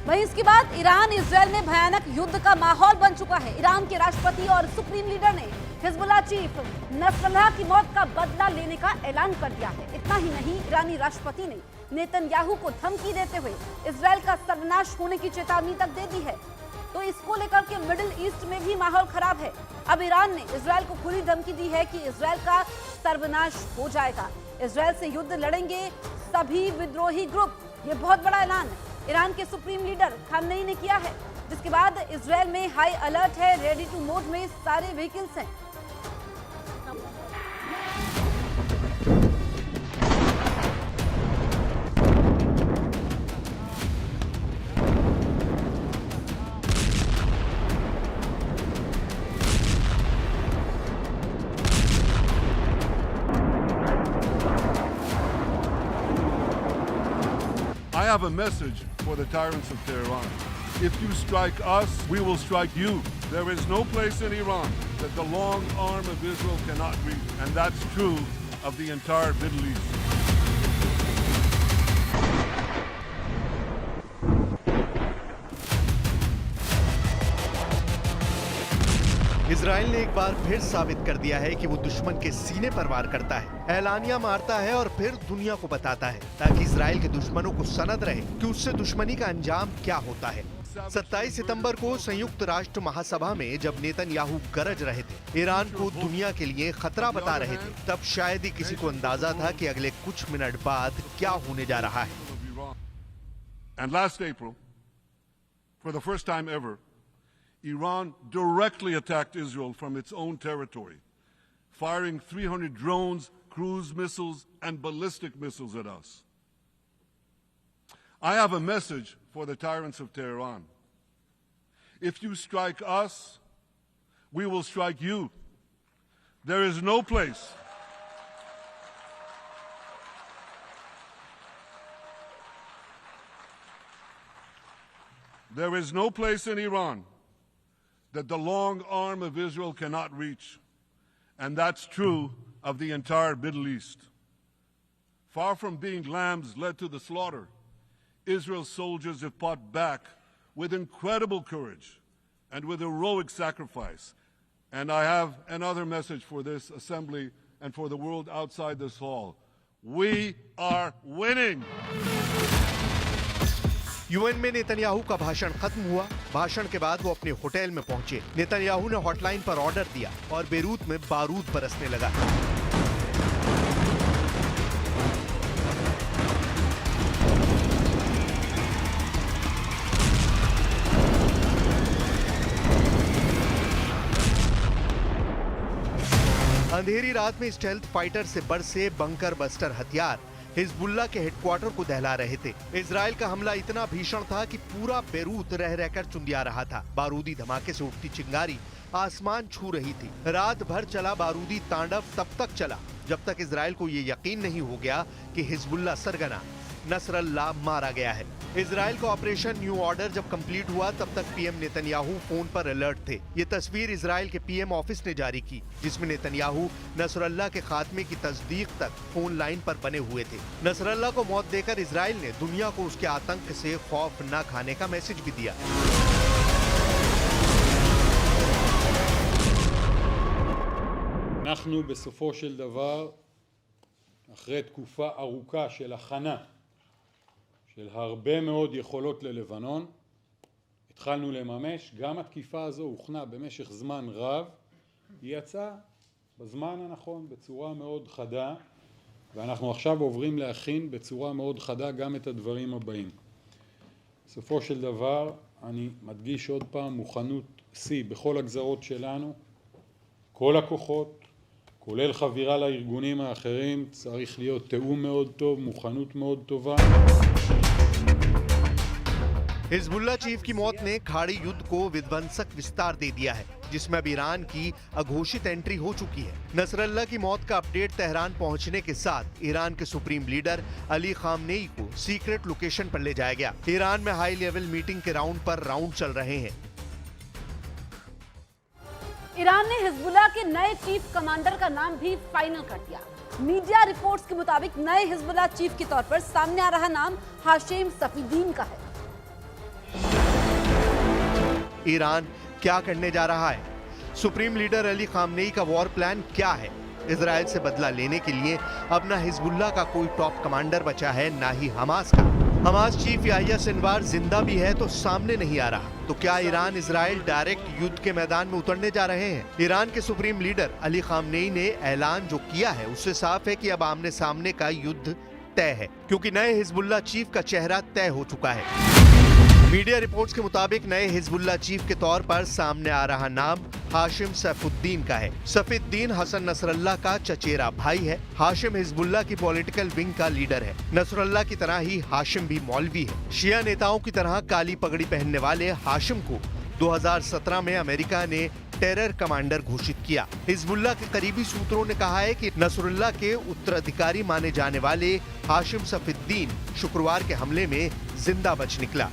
वहीं इसके बाद ईरान इजरायल में भयानक युद्ध का माहौल बन चुका है। ईरान के राष्ट्रपति और सुप्रीम लीडर ने हिजबुल्लाह चीफ नसरल्लाह की मौत का बदला लेने का ऐलान कर दिया है। इतना ही नहीं, ईरानी राष्ट्रपति ने नेतन्याहू को धमकी देते हुए इजरायल का सर्वनाश होने की चेतावनी तक दे दी है। तो इसको लेकर के मिडिल ईस्ट में भी माहौल खराब है। अब ईरान ने इजरायल को खुली धमकी दी है कि इजरायल का सर्वनाश हो जाएगा, इजरायल से युद्ध लड़ेंगे सभी विद्रोही ग्रुप। ये बहुत बड़ा ऐलान ईरान के सुप्रीम लीडर खामनेई ने किया है, जिसके बाद इजरायल में हाई अलर्ट है, रेडी टू मोड में सारे व्हीकल्स हैं। I have a message for the tyrants of Tehran. If you strike us, we will strike you. There is no place in Iran that the long arm of Israel cannot reach, and that's true of the entire Middle East. Israel ने एक बार फिर साबित कर दिया है कि वो दुश्मन के सीने पर वार करता है, ऐलानिया मारता है और फिर दुनिया को बताता है, ताकि इजराइल के दुश्मनों को सनद रहे कि उससे दुश्मनी का अंजाम क्या होता है। 27 सितंबर को संयुक्त राष्ट्र महासभा में जब नेतन्याहू गरज रहे थे, ईरान को दुनिया के लिए खतरा बता रहे थे, तब शायद ही किसी को अंदाजा था कि अगले कुछ मिनट बाद क्या होने जा रहा है। And last April, for the first time ever, Iran directly attacked Israel from its own territory, firing 300 drones, cruise missiles, and ballistic missiles at us. I have a message for the tyrants of Tehran. If you strike us, we will strike you. There is no place. There is no place in Iran that the long arm of Israel cannot reach, and that's true of the entire Middle East. Far from being lambs led to the slaughter, Israel's soldiers have fought back with incredible courage and with heroic sacrifice. And I have another message for this assembly and for the world outside this hall. We are winning! UN में Netanyahu का भाषण खत्म हुआ। भाषण के बाद वो अपने होटल में पहुंचे। नेतन्याहू ने हॉटलाइन पर ऑर्डर दिया और बेरूत में बारूद बरसने लगा। अंधेरी रात में स्टेल्थ फाइटर से बरसे बंकर बस्टर हथियार हिजबुल्लाह के हेडक्वार्टर को दहला रहे थे। इजराइल का हमला इतना भीषण था कि पूरा बेरूत रह रहकर चुंदिया रहा था। बारूदी धमाके से उठती चिंगारी आसमान छू रही थी। रात भर चला बारूदी तांडव तब तक चला जब तक इजराइल को ये यकीन नहीं हो गया कि हिजबुल्लाह सरगना नसरल्लाह मारा गया है। इजराइल का ऑपरेशन न्यू ऑर्डर जब कंप्लीट हुआ तब तक पीएम नेतन्याहू फोन पर अलर्ट थे। ये तस्वीर इजराइल के पीएम ऑफिस ने जारी की, जिसमें नेतन्याहू नसरल्लाह के खात्मे की तस्दीक तक फोन लाइन पर बने हुए थे। नसरल्लाह को मौत देकर इजराइल ने दुनिया को उसके आतंक से खौफ न खाने का मैसेज भी दिया। אנחנו בסופו של דבר, אחרי תקופה ארוכה של הכנה של הרבה מאוד יכולות ללבנון, התחלנו לממש. גם התקיפה הזו הוכנה במשך זמן רב, היא יצאה בזמן הנכון בצורה מאוד חדה, ואנחנו עכשיו עוברים להכין בצורה מאוד חדה גם את הדברים הבאים. בסופו של דבר אני מדגיש עוד פעם, מוכנות שיא בכל הגזרות שלנו, כל הכוחות, כולל חבירה לארגונים האחרים, צריך להיות תיאום מאוד טוב, מוכנות מאוד טובה. हिजबुल्लाह चीफ की मौत ने खाड़ी युद्ध को विध्वंसक विस्तार दे दिया है, जिसमें अब ईरान की अघोषित एंट्री हो चुकी है। नसरल्लाह की मौत का अपडेट तेहरान पहुंचने के साथ ईरान के सुप्रीम लीडर अली खामनेई को सीक्रेट लोकेशन पर ले जाया गया। ईरान में हाई लेवल मीटिंग के राउंड चल रहे हैं। ईरान ने हिजबुल्लाह के नए चीफ कमांडर का नाम भी फाइनल कर दिया। मीडिया रिपोर्ट्स के मुताबिक नए हिजबुल्लाह चीफ के तौर पर सामने आ रहा नाम हाशिम सफीदीन का है। ईरान क्या करने जा रहा है? सुप्रीम लीडर अली खामनेई का वॉर प्लान क्या है? इजराइल से बदला लेने के लिए अब ना हिजबुल्लाह का कोई टॉप कमांडर बचा है, ना ही हमास का। हमास चीफ याह्या सिनवार जिंदा भी है तो सामने नहीं आ रहा। तो क्या ईरान इजराइल डायरेक्ट युद्ध के मैदान में उतरने जा रहे हैं? ईरान के सुप्रीम लीडर अली खामनेई ने ऐलान जो किया है उससे साफ है कि अब आमने सामने का युद्ध तय है, क्योंकि नए हिजबुल्लाह चीफ का चेहरा तय हो चुका है। मीडिया रिपोर्ट्स के मुताबिक नए हिजबुल्लाह चीफ के तौर पर सामने आ रहा नाम हाशिम सैफुद्दीन का है। सफीउद्दीन हसन नसरल्लाह का चचेरा भाई है। हाशिम हिजबुल्लाह की पॉलिटिकल विंग का लीडर है। नसरल्लाह की तरह ही हाशिम भी मौलवी है। शिया नेताओं की तरह काली पगड़ी पहनने वाले हाशिम को 2017 में अमेरिका ने टेरर कमांडर घोषित किया। हिजबुल्लाह के करीबी सूत्रों ने कहा है कि नसरुल्लाह के उत्तराधिकारी माने जाने वाले हाशिम सफीउद्दीन शुक्रवार के हमले में जिंदा बच निकला।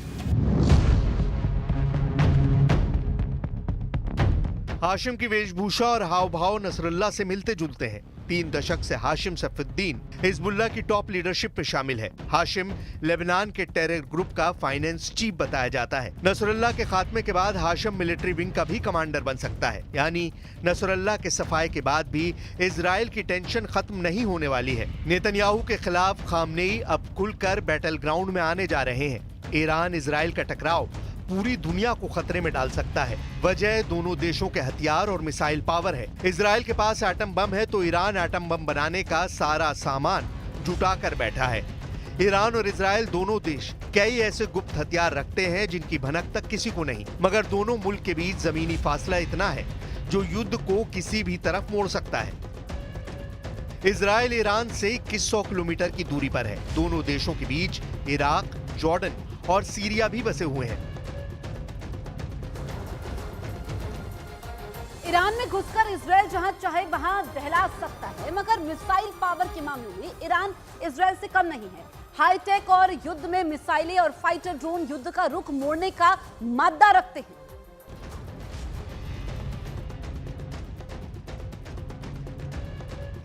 हाशिम की वेशभूषा और हाव भाव नसरुल्लाह से मिलते जुलते हैं। 3 दशक से हाशिम सफीउद्दीन हिजबुल्लाह की टॉप लीडरशिप में शामिल है। हाशिम लेबनान के टेरर ग्रुप का फाइनेंस चीफ बताया जाता है। नसरुल्लाह के खात्मे के बाद हाशिम मिलिट्री विंग का भी कमांडर बन सकता है। यानी नसरुल्लाह के सफाए के बाद भी इजराइल की टेंशन खत्म नहीं होने वाली है। नेतन्याहू के खिलाफ खामनेई अब खुलकर बैटल ग्राउंड में आने जा रहे हैं। ईरान इजराइल का टकराव पूरी दुनिया को खतरे में डाल सकता है। वजह दोनों देशों के हथियार और मिसाइल पावर है। इजराइल के पास एटम बम है तो ईरान एटम बम बनाने का सारा सामान जुटा कर बैठा है। ईरान और इजराइल दोनों देश कई ऐसे गुप्त हथियार रखते हैं जिनकी भनक तक किसी को नहीं, मगर दोनों मुल्क के बीच जमीनी फासला इतना है जो युद्ध को किसी भी तरफ मोड़ सकता है। इजराइल ईरान से 2100 किलोमीटर की दूरी पर है। दोनों देशों के बीच इराक, जॉर्डन और सीरिया भी बसे हुए हैं। ईरान में घुसकर इजराइल जहां चाहे वहां दहला सकता है, मगर मिसाइल पावर के मामले में ईरान इजराइल से कम नहीं है। हाईटेक और युद्ध में मिसाइलें और फाइटर ड्रोन युद्ध का रुख मोड़ने का मादा रखते हैं।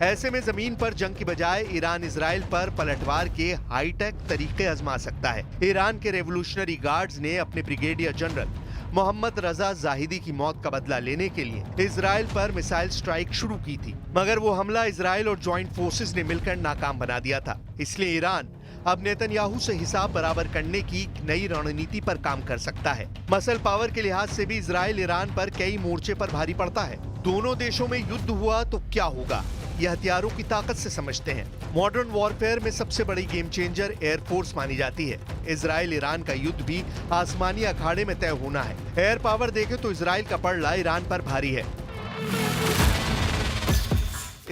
ऐसे में जमीन पर जंग की बजाय ईरान इजराइल पर पलटवार के हाईटेक तरीके आजमा सकता है। ईरान के रेवोल्यूशनरी गार्ड्स ने अपने ब्रिगेडियर जनरल मोहम्मद रजा जाहिदी की मौत का बदला लेने के लिए इजराइल पर मिसाइल स्ट्राइक शुरू की थी, मगर वो हमला इजराइल और जॉइंट फोर्सेस ने मिलकर नाकाम बना दिया था। इसलिए ईरान अब नेतन्याहू से हिसाब बराबर करने की नई रणनीति पर काम कर सकता है। मसल पावर के लिहाज से भी इजराइल ईरान पर कई मोर्चे पर भारी पड़ता है। दोनों देशों में युद्ध हुआ तो क्या होगा, यह हथियारों की ताकत से समझते हैं। मॉडर्न वॉरफेयर में सबसे बड़ी गेम चेंजर एयरफोर्स मानी जाती है। इजराइल ईरान का युद्ध भी आसमानी अखाड़े में तय होना है। एयर पावर देखें तो इजराइल का पलड़ा ईरान पर भारी है।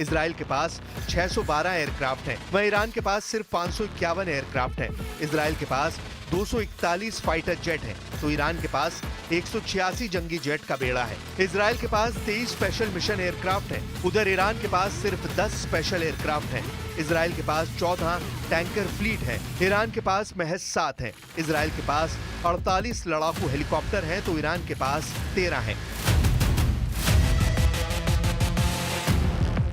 इजराइल के पास 612 एयरक्राफ्ट हैं, वहीं ईरान के पास सिर्फ 551 एयरक्राफ्ट हैं। इजराइल के पास 241 फाइटर जेट हैं, तो ईरान के पास 186 जंगी जेट का बेड़ा है। इजराइल के पास 23 स्पेशल मिशन एयरक्राफ्ट हैं, उधर ईरान के पास सिर्फ 10 स्पेशल एयरक्राफ्ट हैं। इजराइल के पास 14 टैंकर फ्लीट है, ईरान के पास महज 7 हैं। इजराइल के पास 48 लड़ाकू हेलीकॉप्टर हैं, तो ईरान के पास 13 हैं।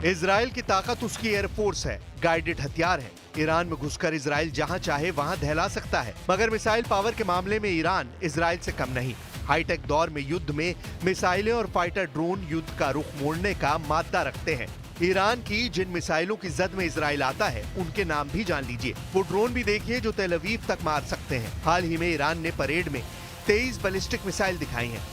इजराइल की ताकत उसकी एयरफोर्स है, गाइडेड हथियार है। ईरान में घुसकर इजराइल जहां चाहे वहां दहला सकता है, मगर मिसाइल पावर के मामले में ईरान इजराइल से कम नहीं। हाईटेक दौर में युद्ध में मिसाइलें और फाइटर ड्रोन युद्ध का रुख मोड़ने का मादा रखते हैं। ईरान की जिन मिसाइलों की जद में इजराइल आता है उनके नाम भी जान लीजिए। वो ड्रोन भी देखिए जो तेल अवीव तक मार सकते हैं। हाल ही में ईरान ने परेड में 23 बैलिस्टिक मिसाइल दिखाई हैं,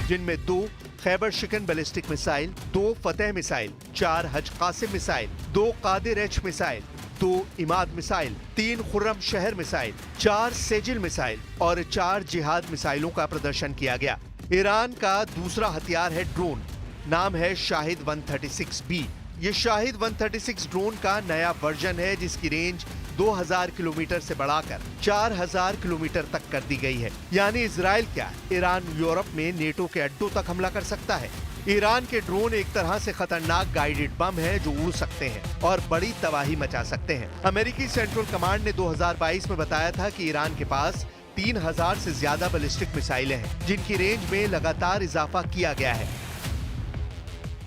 जिनमें 2 खैबर शिकन बैलिस्टिक मिसाइल, 2 फतेह missile, 4 Haj Qasem missile, 2 Qadr H missile, 2 Emad missile, 3 Khorramshahr missile, 4 Sejjil missile और 4 जिहाद मिसाइलों का प्रदर्शन किया गया। ईरान का दूसरा हथियार है ड्रोन, नाम है शाहिद 136B। ये शाहिद 136 ड्रोन का नया वर्जन है जिसकी रेंज 2000 किलोमीटर से बढ़ाकर 4000 किलोमीटर तक कर दी गई है। यानी इजराइल क्या, ईरान यूरोप में नेटो के अड्डों तक हमला कर सकता है। ईरान के ड्रोन एक तरह से खतरनाक गाइडेड बम है जो उड़ सकते हैं और बड़ी तबाही मचा सकते हैं। अमेरिकी सेंट्रल कमांड ने 2022 में बताया था कि ईरान के पास 3000 से ज्यादा बैलिस्टिक मिसाइलें हैं, जिनकी रेंज में लगातार इजाफा किया गया है।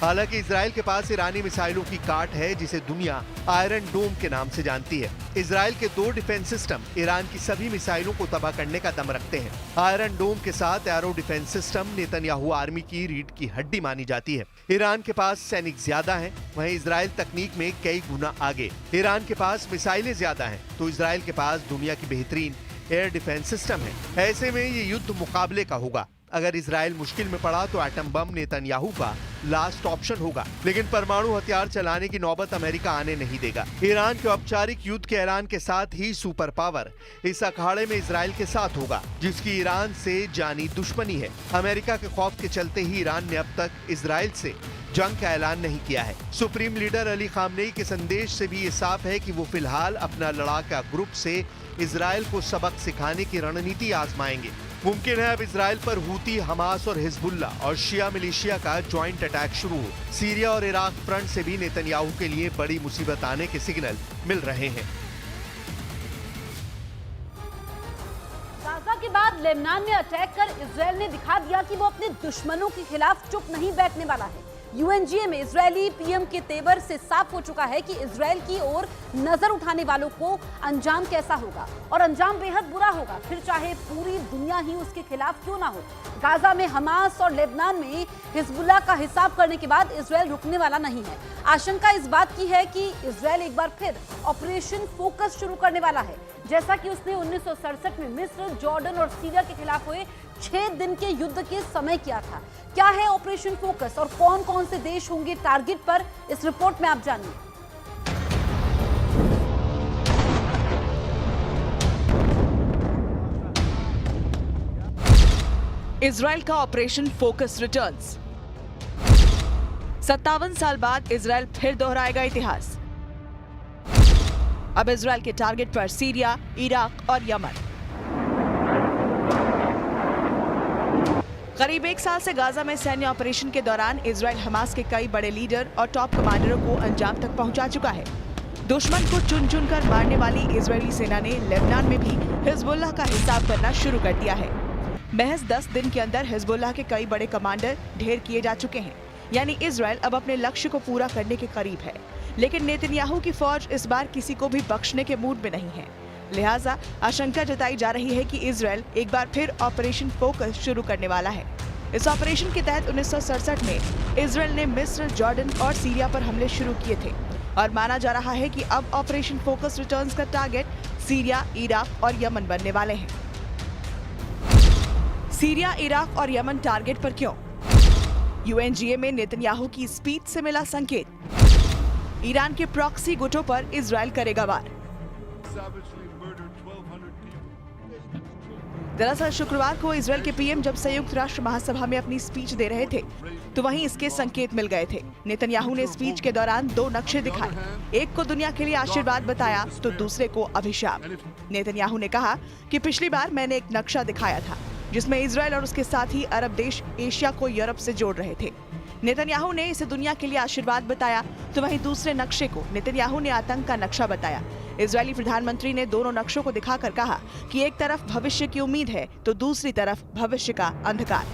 हालांकि इजराइल के पास ईरानी मिसाइलों की काट है जिसे दुनिया आयरन डोम के नाम से जानती है। इजराइल के 2 डिफेंस सिस्टम ईरान की सभी मिसाइलों को तबाह करने का दम रखते हैं। आयरन डोम के साथ arrow defence system Netanyahu army की रीढ़ की हड्डी मानी जाती है। ईरान के पास सैनिक ज्यादा हैं, वहीं इजराइल तकनीक में कई गुना आगे। ईरान के पास मिसाइलें ज्यादा हैं तो इजराइल के पास दुनिया की बेहतरीन एयर डिफेंस सिस्टम है। ऐसे में ये युद्ध मुकाबले का होगा। अगर इजराइल मुश्किल में पड़ा तो एटम बम नेतन्याहू का लास्ट ऑप्शन होगा, लेकिन परमाणु हथियार चलाने की नौबत अमेरिका आने नहीं देगा। ईरान के औपचारिक युद्ध के ऐलान के साथ ही सुपर पावर इस अखाड़े में इजराइल के साथ होगा, जिसकी ईरान से जानी दुश्मनी है। अमेरिका के खौफ के चलते ही ईरान ने अब तक इजराइल से जंग का ऐलान नहीं किया है। सुप्रीम लीडर अली खामनेई के संदेश से भी ये साफ है कि वो फिलहाल अपना लड़ाका ग्रुप से इजराइल को सबक सिखाने की रणनीति आजमाएंगे। मुमकिन है अब इजराइल पर हूती, हमास और हिजबुल्ला और शिया मिलिशिया का ज्वाइंट अटैक शुरू हो। सीरिया और इराक फ्रंट से भी नेतन्याहू के लिए बड़ी मुसीबत आने के सिग्नल मिल रहे हैं। गाजा के बाद लेबनान में अटैक कर इजराइल ने दिखा दिया कि वो अपने दुश्मनों के खिलाफ चुप नहीं बैठने वाला है। यूएनजीए में इजरायली पीएम के तेवर से साफ हो चुका है कि इजराइल की ओर नजर उठाने वालों को अंजाम कैसा होगा, और अंजाम बेहद बुरा होगा, फिर चाहे पूरी दुनिया ही उसके खिलाफ क्यों ना हो। गाजा में हमास और लेबनान में हिजबुल्लाह का हिसाब करने के बाद इजराइल रुकने वाला नहीं है। आशंका इस बात की है कि इजराइल एक बार फिर ऑपरेशन फोकस शुरू करने वाला है, जैसा कि उसने 1967 में मिस्र, जॉर्डन और सीरिया के खिलाफ हुए 6 दिन के युद्ध के समय किया था। क्या है ऑपरेशन फोकस और कौन कौन से देश होंगे टारगेट पर, इस रिपोर्ट में आप जानिए। इजराइल का ऑपरेशन फोकस रिटर्न्स। 57 साल बाद इजराइल फिर दोहराएगा इतिहास। अब इजराइल के टारगेट पर सीरिया, इराक और यमन। करीब 1 साल से गाजा में सैन्य ऑपरेशन के दौरान इजराइल हमास के कई बड़े लीडर और टॉप कमांडरों को अंजाम तक पहुंचा चुका है। दुश्मन को चुन चुन कर मारने वाली इजरायली सेना ने लेबनान में भी हिजबुल्लाह का हिसाब करना शुरू कर दिया है। महज 10 दिन के अंदर हिजबुल्लाह के कई बड़े कमांडर ढेर किए जा चुके हैं, यानी इजराइल अब अपने लक्ष्य को पूरा करने के करीब है। लेकिन नेतन्याहू की फौज इस बार किसी को भी बख्शने के मूड में नहीं है, लिहाजा आशंका जताई जा रही है कि इजराइल एक बार फिर ऑपरेशन फोकस शुरू करने वाला है। इस ऑपरेशन के तहत 1967 में इजराइल ने मिस्र, जॉर्डन और सीरिया पर हमले शुरू किए थे और माना जा रहा है कि अब ऑपरेशन फोकस रिटर्न्स का टारगेट सीरिया, इराक और यमन बनने वाले हैं। सीरिया, इराक और यमन टारगेट पर क्यों? यूएनजीए में नेतन्याहू की स्पीच से मिला संकेत। ईरान के प्रॉक्सी गुटों पर इजराइल करेगा वार। दरअसल शुक्रवार को इजराइल के पीएम जब संयुक्त राष्ट्र महासभा में अपनी स्पीच दे रहे थे तो वहीं इसके संकेत मिल गए थे। नेतन्याहू ने स्पीच के दौरान 2 नक्शे दिखाए, एक को दुनिया के लिए आशीर्वाद बताया तो दूसरे को अभिशाप। नेतन्याहू ने कहा कि पिछली बार मैंने एक नक्शा दिखाया था जिसमें इजराइल और उसके साथ ही अरब देश एशिया को यूरोप से जोड़ रहे थे। नेतन्याहू ने इसे दुनिया के लिए आशीर्वाद बताया तो वहीं दूसरे नक्शे को नेतन्याहू ने आतंक का नक्शा बताया। इजरायली प्रधानमंत्री ने दोनों नक्शों को दिखाकर कहा कि एक तरफ भविष्य की उम्मीद है तो दूसरी तरफ भविष्य का अंधकार।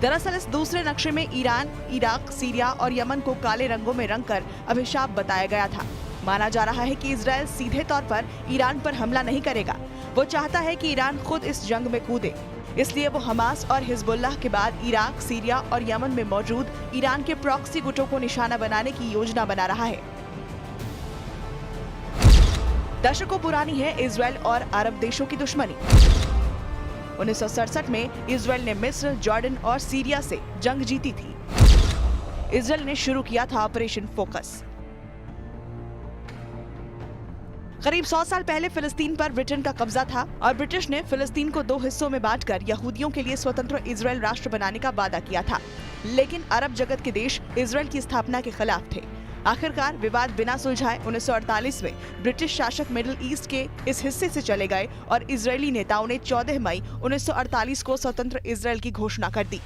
दरअसल इस दूसरे नक्शे में ईरान, इराक, सीरिया और यमन को काले रंगों में रंगकर अभिशाप बताया गया था। माना जा रहा है कि इजराइल सीधे तौर पर ईरान पर हमला नहीं करेगा, वो चाहता है कि ईरान खुद इस जंग में कूदे। इसलिए वो हमास और हिजबुल्लाह के बाद इराक, सीरिया और यमन में मौजूद ईरान के प्रॉक्सी गुटों को निशाना बनाने की योजना बना रहा है। दशकों पुरानी है इजराइल और अरब देशों की दुश्मनी। 1967 में इजराइल ने मिस्र, जॉर्डन और सीरिया से जंग जीती थी। इजराइल ने शुरू किया था ऑपरेशन फोकस। करीब 100 साल पहले फिलिस्तीन पर ब्रिटेन का कब्जा था और ब्रिटिश ने फिलिस्तीन को 2 हिस्सों में बांटकर यहूदियों के लिए स्वतंत्र इजराइल राष्ट्र बनाने का वादा किया था। लेकिन अरब जगत के देश इजराइल की स्थापना के खिलाफ थे। आखिरकार विवाद बिना सुलझाए 1948 में ब्रिटिश शासक मिडिल ईस्ट के इस हिस्से से चले गए और इजरायली नेताओं ने 14 मई 1948 को स्वतंत्र इजराइल की घोषणा कर दी।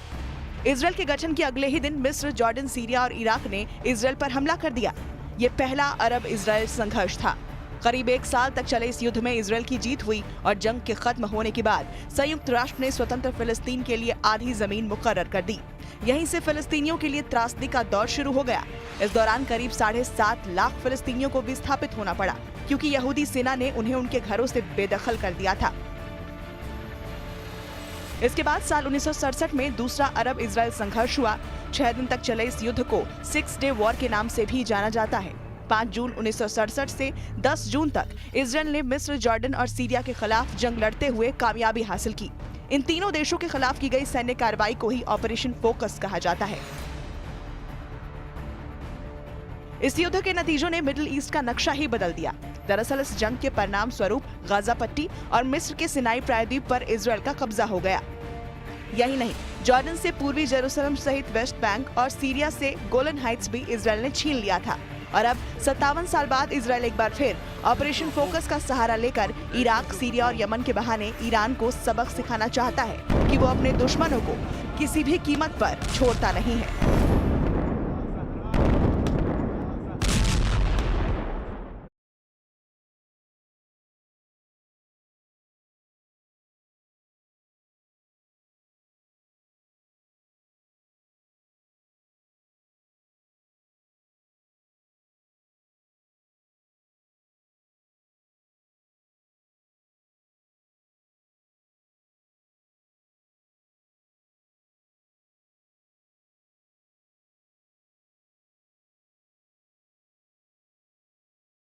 इजराइल के गठन के अगले ही दिन मिस्र, जॉर्डन, सीरिया और इराक ने इजराइल पर हमला कर दिया। ये पहला अरब इजराइल संघर्ष था। करीब 1 साल तक चले इस युद्ध में इजराइल की जीत हुई और जंग के खत्म होने के बाद संयुक्त राष्ट्र ने स्वतंत्र फिलिस्तीन के लिए आधी जमीन मुकर्रर कर दी। यहीं से फिलिस्तीनियों के लिए त्रासदी का दौर शुरू हो गया। इस दौरान करीब 7.5 लाख फिलिस्तीनियों को विस्थापित होना पड़ा, क्योंकि यहूदी सेना ने उन्हें उनके घरों से बेदखल कर दिया था। इसके बाद साल 1967 में दूसरा अरब इजराइल संघर्ष हुआ। 6 दिन तक चले इस युद्ध को 6 डे वॉर के नाम से भी जाना जाता है। 5 जून 1967 से 10 जून तक इजराइल ने मिस्र, जॉर्डन और सीरिया के खिलाफ जंग लड़ते हुए कामयाबी हासिल की। इन तीनों देशों के खिलाफ की गई सैन्य कार्रवाई को ही ऑपरेशन फोकस कहा जाता है। इस युद्ध के नतीजों ने मिडिल ईस्ट का नक्शा ही बदल दिया। दरअसल इस जंग के परिणाम स्वरूप गाजा पट्टी और मिस्र के सिनाई प्रायद्वीप पर इजराइल का कब्जा हो गया। यही नहीं, जॉर्डन से पूर्वी जेरूसलम सहित वेस्ट बैंक और सीरिया से गोलन हाइट्स भी इजराइल ने छीन लिया था। और अब 57 साल बाद इजराइल एक बार फिर ऑपरेशन फोकस का सहारा लेकर इराक, सीरिया और यमन के बहाने ईरान को सबक सिखाना चाहता है कि वो अपने दुश्मनों को किसी भी कीमत पर छोड़ता नहीं है।